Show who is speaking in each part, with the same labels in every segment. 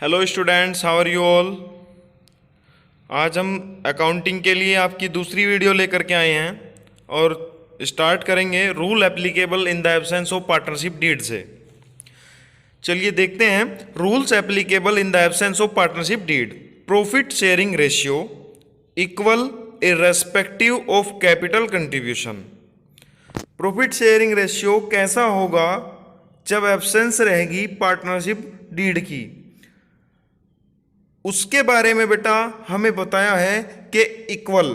Speaker 1: Hello students, how are you all. आज हम accounting के लिए आपकी दूसरी वीडियो लेकर के आए हैं और स्टार्ट करेंगे rule applicable in the absence of partnership deed से। चलिए देखते हैं rules applicable in the absence of partnership deed. Profit sharing ratio equal irrespective of capital contribution. Profit sharing ratio कैसा होगा जब एब्सेंस रहेगी पार्टनरशिप डीड की, उसके बारे में बेटा हमें बताया है कि equal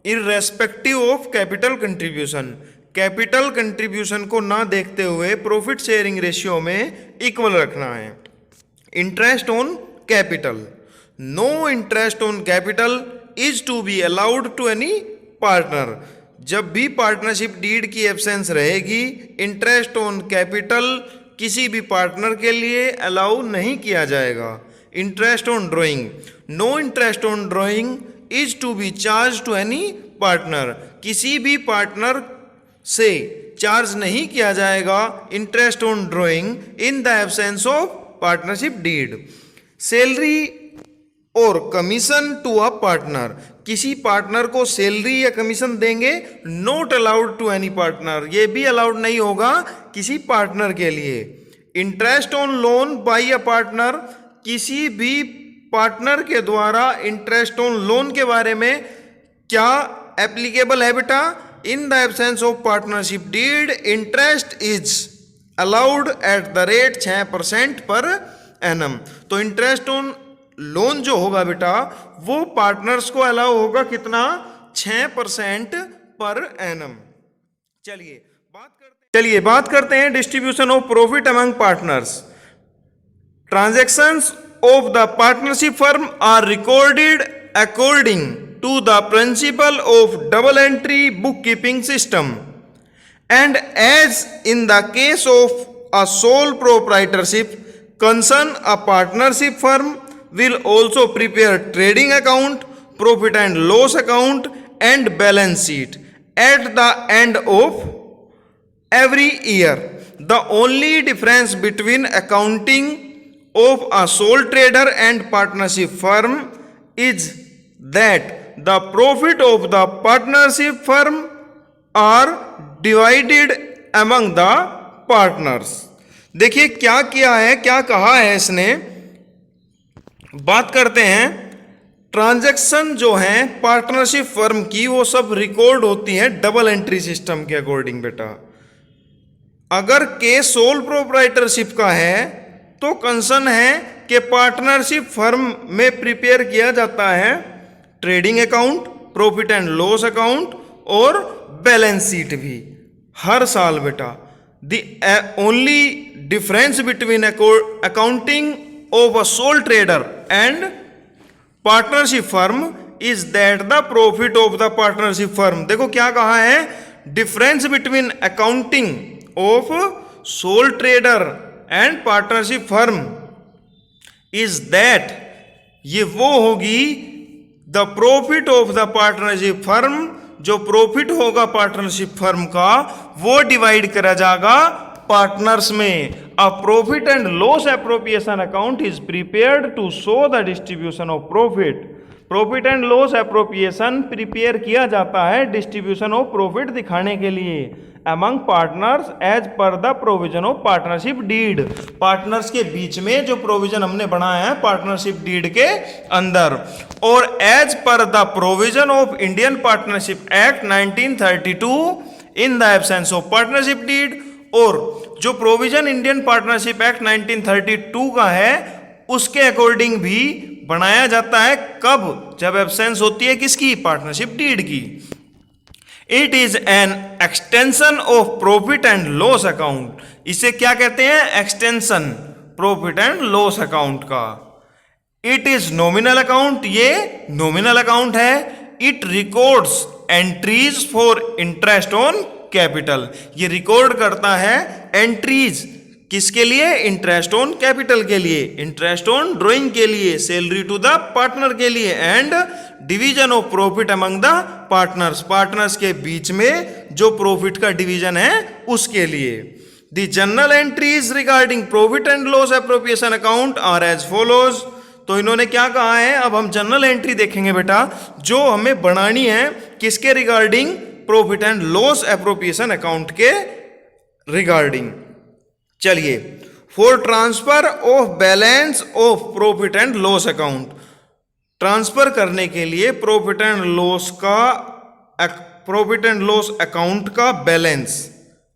Speaker 1: irrespective of capital contribution. Capital contribution को ना देखते हुए प्रॉफिट शेयरिंग रेशियो में इक्वल रखना है। Interest on capital, no interest on capital is to be allowed to any partner. जब भी पार्टनरशिप डीड की एब्सेंस रहेगी, इंटरेस्ट ऑन कैपिटल किसी भी पार्टनर के लिए अलाउ नहीं किया जाएगा। Interest on drawing, no interest on drawing is to be charge to any partner. किसी भी पार्टनर से चार्ज नहीं किया जाएगा interest on drawing in the absence of partnership deed. Salary और कमीशन टू अ पार्टनर, किसी पार्टनर को salary या कमीशन देंगे, not allowed to any partner, ये भी अलाउड नहीं होगा किसी पार्टनर के लिए। Interest on loan by a partner, किसी भी पार्टनर के द्वारा इंटरेस्ट ऑन लोन के बारे में क्या एप्लीकेबल है बेटा? In the absence of partnership deed interest is allowed at the rate 6% पर एनम। तो इंटरेस्ट ऑन लोन जो होगा बेटा वो पार्टनर्स को अलाउ होगा कितना? 6% पर एनम। चलिए बात करते हैं distribution of profit among partners. Transactions of the partnership firm are recorded according to the principle of double entry bookkeeping system, and as in the case of a sole proprietorship concern, a partnership firm will also prepare trading account, profit and loss account and balance sheet at the end of every year. The only difference between accounting of a sole trader and partnership firm is that the profit of the partnership firm are divided among the partners। देखिए क्या किया है, क्या कहा है इसने। बात करते हैं ट्रांजैक्शन जो है पार्टनरशिप फर्म की वो सब रिकॉर्ड होती है डबल एंट्री सिस्टम के अकॉर्डिंग बेटा। अगर केस सोल प्रोप्राइटरशिप का है तो कंसर्न है कि पार्टनरशिप फर्म में प्रिपेयर किया जाता है trading account, profit and loss account और बैलेंस शीट भी हर साल बेटा। The only difference between accounting of a soul trader and partnership firm is that the profit of the partnership firm. देखो क्या कहा है, difference between accounting of soul trader and partnership firm is that, ये वो होगी the profit of the partnership firm, जो profit होगा partnership firm का वो डिवाइड करा जाएगा पार्टनर्स में। A profit and loss appropriation account is prepared to show the distribution of profit. Profit and loss appropriation prepare किया जाता है डिस्ट्रीब्यूशन ऑफ प्रॉफिट दिखाने के लिए अमंग पार्टनर्स एज पर the provision of partnership deed. Partners के बीच में जो प्रोविजन हमने बनाया है पार्टनरशिप डीड के अंदर, और एज पर the provision of Indian partnership act 1932 in the absence of partnership deed. और जो प्रोविजन इंडियन पार्टनरशिप एक्ट 1932 का है उसके अकॉर्डिंग भी बनाया जाता है। कब? जब एब्सेंस होती है किसकी? पार्टनरशिप डीड की। It is an extension of profit and loss account. इसे क्या कहते हैं? Extension profit and loss account का। इट इज नॉमिनल अकाउंट, ये नॉमिनल अकाउंट है। It records entries for interest on capital, ये रिकॉर्ड करता है एंट्रीज किसके लिए? इंटरेस्ट ऑन कैपिटल के लिए, इंटरेस्ट ऑन ड्रॉइंग के लिए, सैलरी टू द पार्टनर के लिए, and division of profit among the partners, partners के बीच में जो प्रॉफिट का डिवीजन है उसके लिए। The journal entries regarding profit and loss appropriation account are as follows. तो इन्होंने क्या कहा है, अब हम जर्नल एंट्री देखेंगे बेटा जो हमें बनानी है किसके regarding, profit and loss appropriation account के रिगार्डिंग। चलिए, for transfer of balance of profit and loss account, transfer करने के लिए प्रॉफिट एंड लॉस अकाउंट का बैलेंस,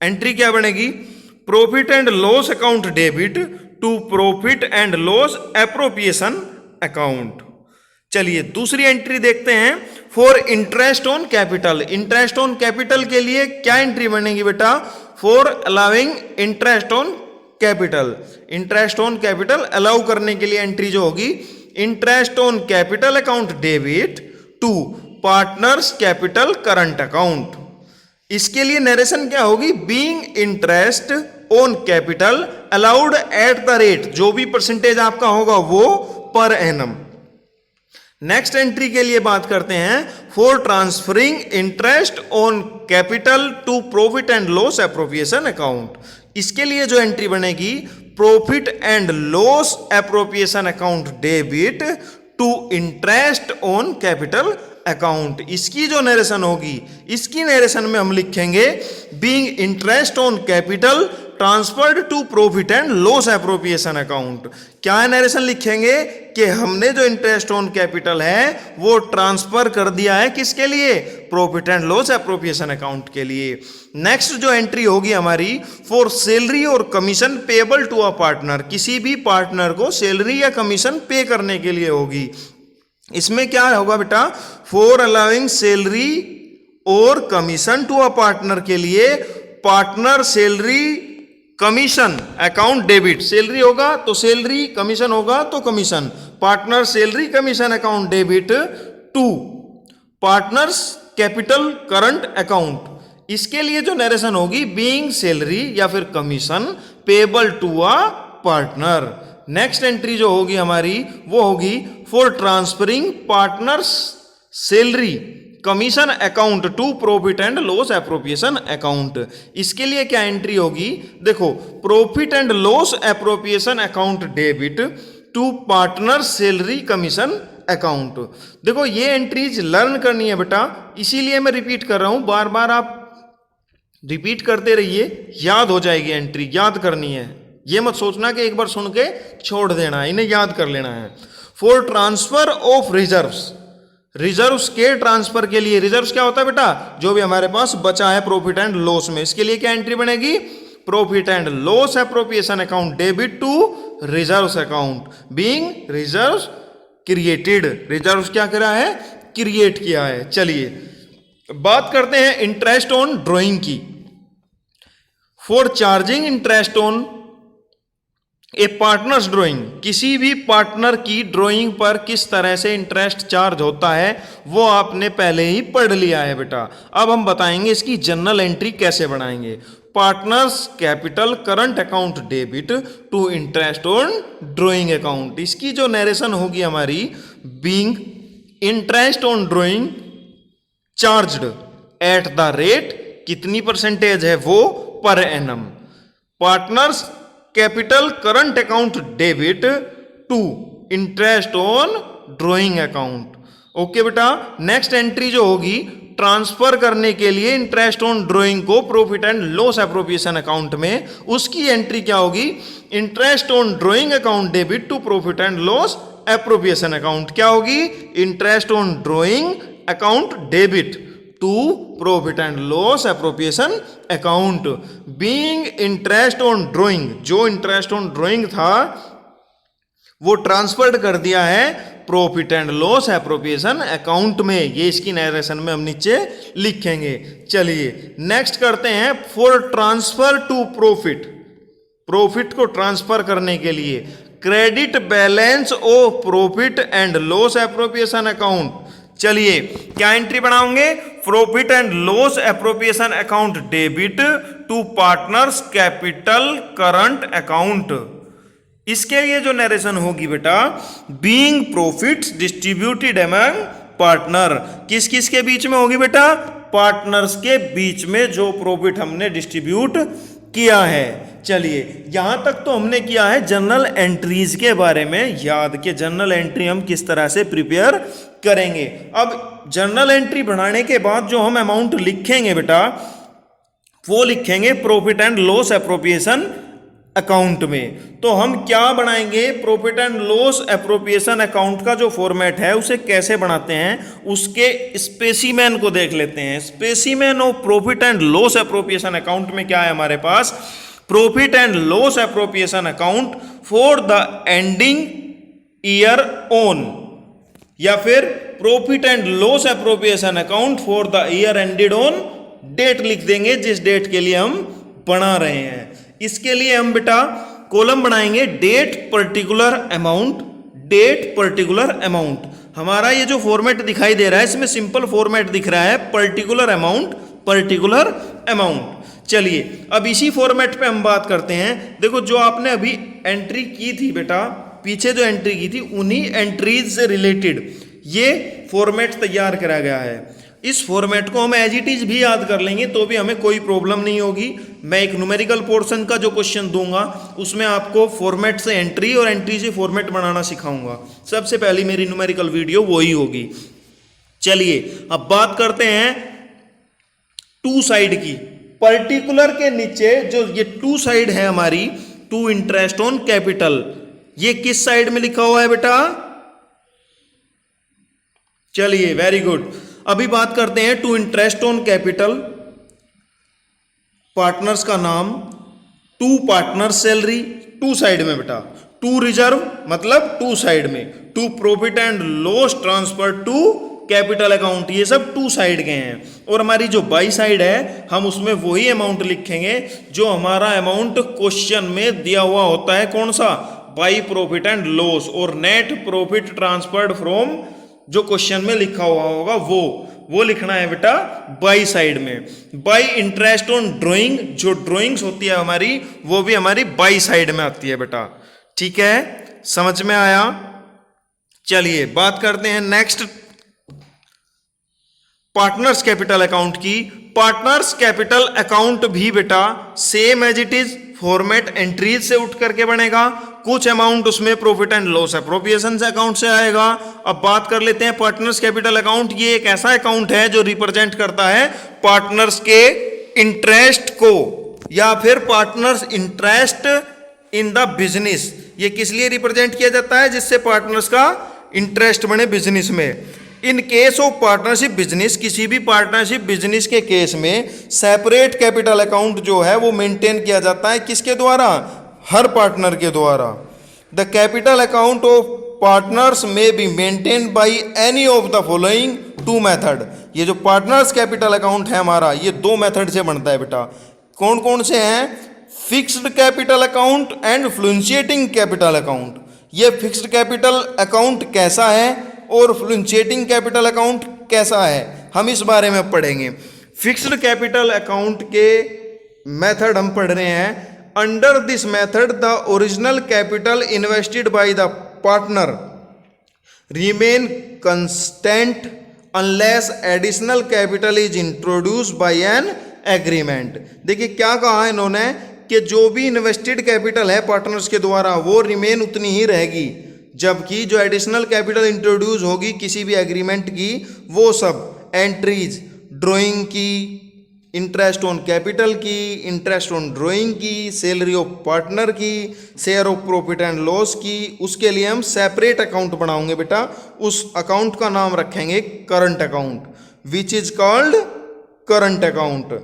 Speaker 1: एंट्री क्या बनेगी, profit and loss account debit to profit and loss appropriation account. चलिए दूसरी एंट्री देखते हैं, for interest on capital. Interest on capital के लिए क्या एंट्री बनेगी बेटा, for allowing interest on capital. Interest on capital allow करने के लिए एंट्री जो होगी, interest on capital account debit to partners capital current account. इसके लिए नरेशन क्या होगी, being interest on capital allowed at the rate, जो भी परसेंटेज आपका होगा वो पर एनम। नेक्स्ट एंट्री के लिए बात करते हैं, for transferring interest on capital to profit and loss appropriation account. इसके लिए जो एंट्री बनेगी, profit and loss appropriation account debit to interest on capital account. इसकी जो नरेशन होगी, इसकी नरेशन में हम लिखेंगे being interest on capital transferred to profit and loss appropriation account. क्या नरेशन लिखेंगे कि हमने जो इंटरेस्ट ऑन कैपिटल है वो ट्रांसफर कर दिया है किसके लिए, profit and loss appropriation account के लिए। नेक्स्ट जो एंट्री होगी हमारी, फॉर सैलरी और commission payable to a partner, किसी भी पार्टनर को सैलरी या कमीशन पे करने के लिए होगी। इसमें क्या होगा बेटा, फॉर अलाउइंग सैलरी और कमीशन टू अ पार्टनर के लिए partner salary commission account debit, salary होगा तो सैलरी, कमीशन होगा तो commission, partner salary commission account debit to partners capital current account. इसके लिए जो नरेशन होगी, बीइंग सैलरी या फिर commission payable to a partner. Next entry जो होगी हमारी वो होगी, for transferring partners salary commission account to profit and loss appropriation account. इसके लिए क्या एंट्री होगी, देखो, profit and loss appropriation account debit to partner salary commission account. देखो ये एंट्रीज लर्न करनी है बेटा, इसीलिए मैं रिपीट कर रहा हूं, बार बार आप रिपीट करते रहिए, याद हो जाएगी एंट्री, याद करनी है। ये मत सोचना कि एक बार सुन के छोड़ देना है, इन्हें याद कर लेना है। For transfer of reserves, reserves के ट्रांसफर के लिए, रिजर्व्स क्या होता है बेटा, जो भी हमारे पास बचा है प्रॉफिट एंड लॉस में, इसके लिए क्या एंट्री बनेगी, profit and loss appropriation account debit to reserves account being reserves created. Reserves क्या करा है, क्रिएट किया है। चलिए बात करते हैं इंटरेस्ट ऑन ड्रॉइंग की। For charging interest on A partners drawing, किसी भी पार्टनर की ड्राइंग पर किस तरह से इंटरेस्ट चार्ज होता है वो आपने पहले ही पढ़ लिया है बेटा। अब हम बताएंगे इसकी जर्नल एंट्री कैसे बनाएंगे। Partners capital current account debit to interest on drawing account. इसकी जो नरेशन होगी हमारी, being interest on drawing charged at the rate, कितनी परसेंटेज है वो, per annum. Partners capital current account debit to interest on drawing account. Okay बेटा, next entry जो होगी, ट्रांसफर करने के लिए इंटरेस्ट ऑन ड्राइंग को profit and loss appropriation account में, उसकी एंट्री क्या होगी, interest on drawing account debit to profit and loss appropriation account. क्या होगी, interest on drawing account debit to profit and loss appropriation account being interest on drawing. जो interest on drawing था वो transferred कर दिया है profit and loss appropriation account में। ये इसकी नरेशन में हम नीचे लिखेंगे। चलिए नेक्स्ट करते हैं, for transfer to profit, profit को ट्रांसफर करने के लिए credit balance of profit and loss appropriation account. चलिए क्या एंट्री बनाओगे, profit and loss appropriation account debit to partners capital current account. इसके लिए जो नरेशन होगी बेटा, being profits distributed among partner, किस किस के बीच में होगी बेटा, पार्टनर्स के बीच में जो प्रॉफिट हमने डिस्ट्रीब्यूट किया है। चलिए यहां तक तो हमने किया है जर्नल एंट्रीज के बारे में याद कि जर्नल एंट्री हम किस तरह से प्रिपेयर करेंगे। अब जर्नल एंट्री बनाने के बाद जो हम अमाउंट लिखेंगे बेटा वो लिखेंगे profit and loss appropriation account में। तो हम क्या बनाएंगे, profit and loss appropriation account का जो फॉर्मेट है उसे कैसे बनाते हैं उसके स्पेसिमेन को देख लेते हैं। Specimen of profit and loss appropriation account में क्या है हमारे पास, profit and loss appropriation account for the ending year on, या फिर profit and loss appropriation account for the year ended on date लिख देंगे, जिस डेट के लिए हम बना रहे हैं। इसके लिए हम बेटा कॉलम बनाएंगे date particular amount, date particular amount. हमारा ये जो फॉर्मेट दिखाई दे रहा है इसमें सिंपल फॉर्मेट दिख रहा है पर्टिकुलर अमाउंट, पर्टिकुलर अमाउंट। चलिए अब इसी फॉर्मेट पे हम बात करते हैं। देखो जो आपने अभी एंट्री की थी बेटा, पीछे जो एंट्री की थी उन्हीं एंट्रीज से रिलेटेड ये फॉर्मेट तैयार करा गया है। इस फॉर्मेट को हम एज इट इज भी याद कर लेंगे तो भी हमें कोई प्रॉब्लम नहीं होगी। मैं एक न्यूमेरिकल पोर्शन का जो क्वेश्चन दूंगा उसमें आपको फॉर्मेट से एंट्री और एंट्री से फॉर्मेट बनाना सिखाऊंगा। सबसे पहली मेरी न्यूमेरिकल वीडियो वही होगी। चलिए अब बात करते हैं टू साइड की। पर्टिकुलर के नीचे जो ये टू साइड है हमारी, टू इंटरेस्ट ऑन कैपिटल, ये किस साइड में लिखा हुआ है बेटा, चलिए वेरी गुड। अभी बात करते हैं to interest on capital, partners का नाम, to partner salary, to side में बेटा, टू रिजर्व मतलब टू साइड में, to profit and loss transfer to capital account, ये सब टू साइड के हैं। और हमारी जो बाई साइड है हम उसमें वही अमाउंट लिखेंगे जो हमारा अमाउंट क्वेश्चन में दिया हुआ होता है, कौन सा, बाई प्रॉफिट एंड लॉस और नेट प्रॉफिट ट्रांसफर्ड फ्रॉम, जो क्वेश्चन में लिखा हुआ होगा वो लिखना है बेटा बाई साइड में। बाई इंटरेस्ट ऑन ड्राइंग, जो ड्राइंग्स होती है हमारी वो भी हमारी बाई साइड में आती है बेटा, ठीक है, समझ में आया। चलिए बात करते हैं नेक्स्ट पार्टनर्स कैपिटल अकाउंट की। पार्टनर्स कैपिटल अकाउंट भी बेटा same as it is format entries से उठ करके बनेगा। कुछ अमाउंट उसमें प्रॉफिट एंड लॉस एप्रोप्रिएशन से अकाउंट से आएगा। अब बात कर लेते हैं पार्टनर्स कैपिटल अकाउंट। ये एक ऐसा अकाउंट है जो रिप्रेजेंट करता है पार्टनर्स के इंटरेस्ट को या फिर partners interest in the business. ये किस लिए रिप्रेजेंट किया जाता है, जिससे पार्टनर्स का इंटरेस्ट बने बिजनेस में। In case of partnership business, किसी भी पार्टनरशिप बिजनेस के केस में सेपरेट कैपिटल अकाउंट जो है वो मेंटेन किया जाता है, किसके द्वारा, हर पार्टनर के द्वारा। The capital account of partners में be maintain by any of the following two method. ये जो पार्टनर्स कैपिटल अकाउंट है हमारा ये दो मेथड से बनता है बेटा। कौन कौन से हैं, fixed capital account and fluctuating capital account. ये फिक्स्ड कैपिटल अकाउंट कैसा है और फ्लुएंशिएटिंग कैपिटल अकाउंट कैसा है, हम इस बारे में पढ़ेंगे। फिक्स्ड कैपिटल अकाउंट के मेथड हम पढ़ रहे हैं। Under this method the original capital invested by the partner remain constant unless additional capital is introduced by an agreement. देखिए क्या कहा है इन्होंने कि जो भी इन्वेस्टेड कैपिटल है पार्टनर्स के द्वारा वो रिमेन उतनी ही रहेगी, जबकि जो एडिशनल कैपिटल इंट्रोड्यूस होगी किसी भी एग्रीमेंट की वो सब एंट्रीज ड्राइंग की, इंटरेस्ट ऑन कैपिटल की, इंटरेस्ट ऑन ड्राइंग की, सैलरी ऑफ पार्टनर की, share of profit and loss की, उसके लिए हम सेपरेट अकाउंट बनाएंगे बेटा। उस अकाउंट का नाम रखेंगे current account, which is called current account.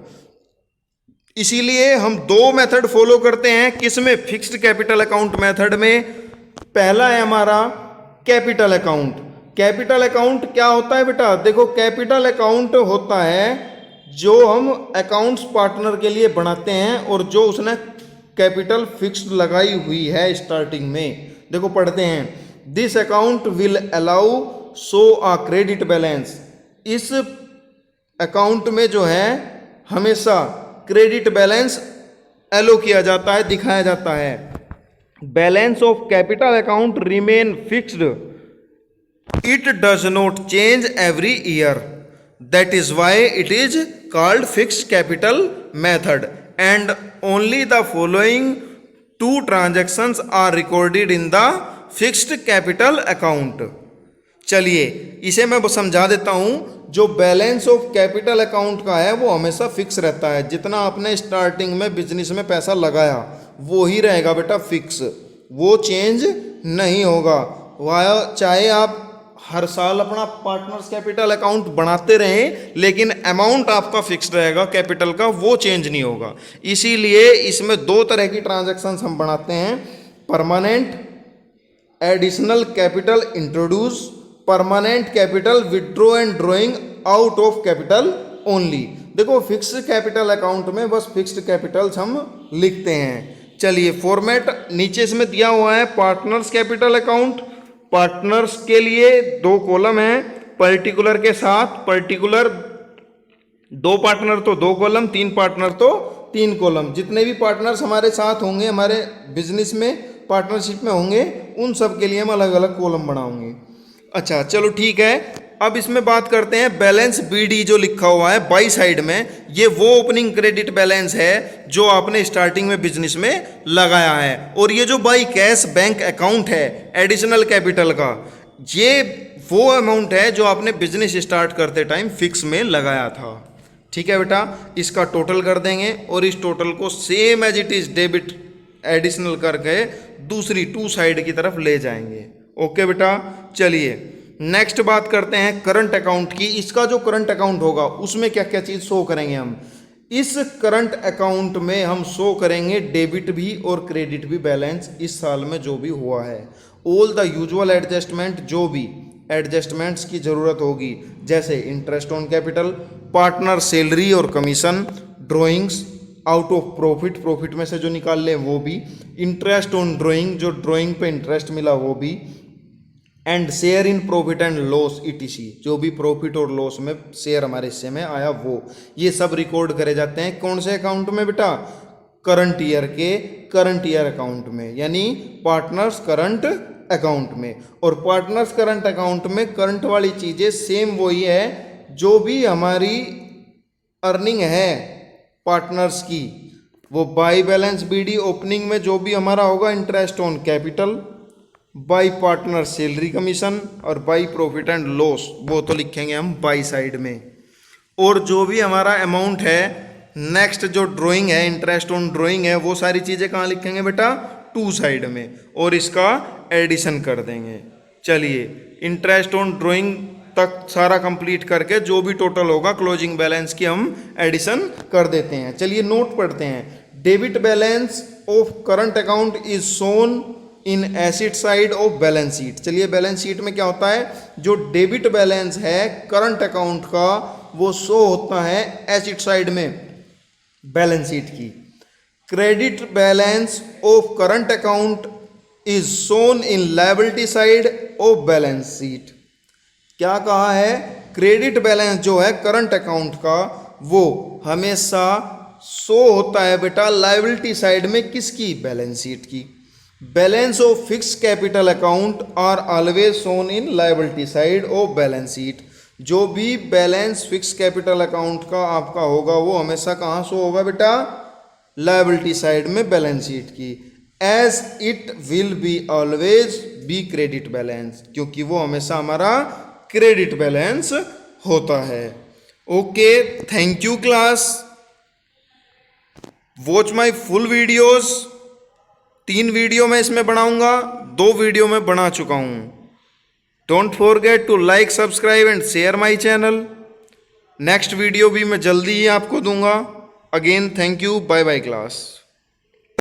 Speaker 1: इसीलिए हम दो मेथड फॉलो करते हैं, किसमें, फिक्स्ड कैपिटल अकाउंट मेथड में। पहला है हमारा कैपिटल अकाउंट। कैपिटल अकाउंट क्या होता है बेटा, देखो कैपिटल अकाउंट होता है जो हम अकाउंट्स पार्टनर के लिए बनाते हैं और जो उसने कैपिटल फिक्स्ड लगाई हुई है स्टार्टिंग में। देखो पढ़ते हैं, this account will allow show a credit balance. इस अकाउंट में जो है हमेशा क्रेडिट बैलेंस एलो किया जाता है, दिखाया जाता है। Balance of capital account remain fixed, it does not change every year, that is why it is called fixed capital method. And only the following 2 transactions are recorded in the fixed capital account. चलिए इसे मैं समझा देता हूं। जो balance of capital account का है वो हमेशा फिक्स रहता है। जितना आपने स्टार्टिंग में बिजनेस में पैसा लगाया वो ही रहेगा बेटा फिक्स, वो चेंज नहीं होगा। वह चाहे आप हर साल अपना पार्टनर्स कैपिटल अकाउंट बनाते रहें, लेकिन अमाउंट आपका फिक्स रहेगा कैपिटल का, वो चेंज नहीं होगा। इसीलिए इसमें 2 तरह की ट्रांजैक्शंस हम बनाते हैं, permanent additional capital introduce, permanent capital withdraw and drawing out of capital only. देखो फिक्स्ड कैपिटल अकाउंट में बस फिक्स्ड कैपिटल्स हम लिखते हैं। चलिए फॉर्मेट नीचे इसमें दिया हुआ है, पार्टनर्स कैपिटल अकाउंट। पार्टनर्स के लिए 2 कॉलम हैं, पर्टिकुलर के साथ, पर्टिकुलर 2 पार्टनर तो 2 कॉलम, 3 पार्टनर तो 3 कॉलम। जितने भी पार्टनर्स हमारे साथ होंगे, हमारे बिजनेस में पार्टनरशिप में होंगे, उन सब के लिए हम अलग अलग कॉलम बनाएंगे। अच्छा चलो ठीक है। अब इसमें बात करते हैं बैलेंस बीडी जो लिखा हुआ है बाई साइड में, ये वो ओपनिंग क्रेडिट बैलेंस है जो आपने स्टार्टिंग में बिजनेस में लगाया है। और ये जो बाई कैश बैंक अकाउंट है एडिशनल कैपिटल का, ये वो अमाउंट है जो आपने बिजनेस स्टार्ट करते टाइम फिक्स में लगाया था। ठीक है बेटा, इसका टोटल कर देंगे और इस टोटल को same as it is debit additional करके दूसरी 2 साइड की तरफ ले जाएंगे। ओके बेटा, चलिए नेक्स्ट बात करते हैं करंट अकाउंट की। इसका जो करंट अकाउंट होगा उसमें क्या क्या चीज़ शो करेंगे हम। इस करंट अकाउंट में हम शो करेंगे डेबिट भी और क्रेडिट भी बैलेंस इस साल में जो भी हुआ है। ऑल द यूजुअल एडजस्टमेंट, जो भी एडजस्टमेंट्स की ज़रूरत होगी, जैसे interest on capital, partner salary और commission, drawings out of profit, profit में से जो निकाल लें वो भी, इंटरेस्ट ऑन ड्रॉइंग, जो ड्रॉइंग पे इंटरेस्ट मिला वो भी, and share in profit and loss ETC, जो भी प्रॉफिट और लॉस में शेयर हमारे हिस्से में आया वो, ये सब रिकॉर्ड करे जाते हैं। कौन से अकाउंट में बेटा? करंट ईयर के करंट ईयर अकाउंट में, यानी पार्टनर्स करंट अकाउंट में। और पार्टनर्स करंट अकाउंट में करंट वाली चीज़ें सेम वही है जो भी हमारी अर्निंग है पार्टनर्स की, वो बाई बैलेंस बीडी ओपनिंग में जो भी हमारा होगा interest on capital, by partner salary commission और बाई प्रॉफिट एंड लॉस, वो तो लिखेंगे हम बाई साइड में। और जो भी हमारा अमाउंट है नेक्स्ट जो ड्राइंग है, इंटरेस्ट ऑन ड्राइंग है, वो सारी चीज़ें कहाँ लिखेंगे बेटा? 2 साइड में, और इसका एडिशन कर देंगे। चलिए इंटरेस्ट ऑन ड्राइंग तक सारा कंप्लीट करके जो भी टोटल होगा क्लोजिंग बैलेंस की हम एडिशन कर देते हैं। चलिए नोट पढ़ते हैं। Debit balance of current account is shown in asset side of balance sheet. चलिए बैलेंस शीट में क्या होता है, जो डेबिट बैलेंस है करंट अकाउंट का वो शो होता है एसेट साइड में बैलेंस शीट की। Credit balance of current account is shown in liability side of balance sheet. क्या कहा है? क्रेडिट बैलेंस जो है करंट अकाउंट का वो हमेशा शो होता है बेटा लायबिलिटी साइड में, किसकी? बैलेंस शीट की। Balance of fix capital account are always shown in liability side of balance sheet. जो भी बैलेंस फिक्स कैपिटल अकाउंट का आपका होगा वो हमेशा कहाँ शो होगा बेटा? लायबिलिटी साइड में बैलेंस शीट की। As it will be always be credit balance, क्योंकि वो हमेशा हमारा क्रेडिट बैलेंस होता है। Okay, thank you class. Watch my full videos. 3 video मैं इसमें बनाऊंगा, 2 वीडियो में बना चुका हूं। Don't forget to like, subscribe and share my channel. Next video भी मैं जल्दी ही आपको दूंगा। Again thank you, bye bye class.